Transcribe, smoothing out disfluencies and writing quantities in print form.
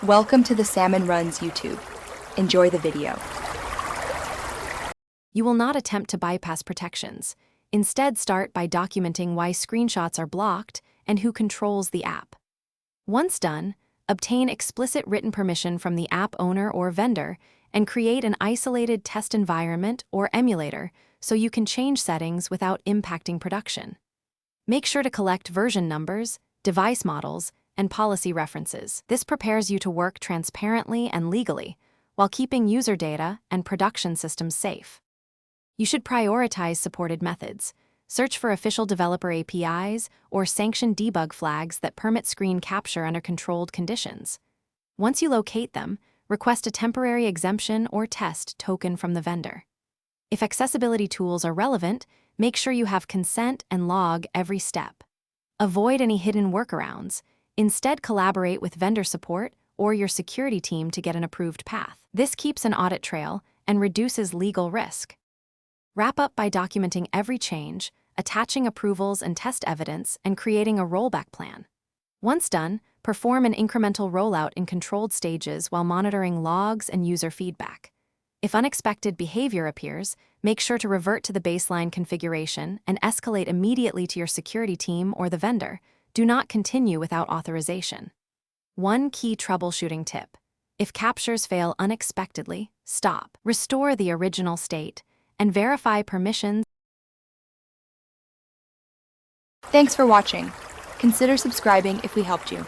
Welcome to the Salmon Runs YouTube. Enjoy the video. You will not attempt to bypass protections. Instead, start by documenting why screenshots are blocked and who controls the app. Once done, obtain explicit written permission from the app owner or vendor and create an isolated test environment or emulator so you can change settings without impacting production. Make sure to collect version numbers, device models, and policy references. This prepares you to work transparently and legally while keeping user data and production systems safe. You should prioritize supported methods. Search for official developer APIs or sanction debug flags that permit screen capture under controlled conditions. Once you locate them, request a temporary exemption or test token from the vendor. If accessibility tools are relevant, make sure you have consent and log every step. Avoid any hidden workarounds. Instead, collaborate with vendor support or your security team to get an approved path. This keeps an audit trail and reduces legal risk. Wrap up by documenting every change, attaching approvals and test evidence, and creating a rollback plan. Once done, perform an incremental rollout in controlled stages while monitoring logs and user feedback. If unexpected behavior appears, make sure to revert to the baseline configuration and escalate immediately to your security team or the vendor. Do not continue without authorization. One key troubleshooting tip: if captures fail unexpectedly, stop, restore the original state, and verify permissions. Thanks for watching. Consider subscribing if we helped you.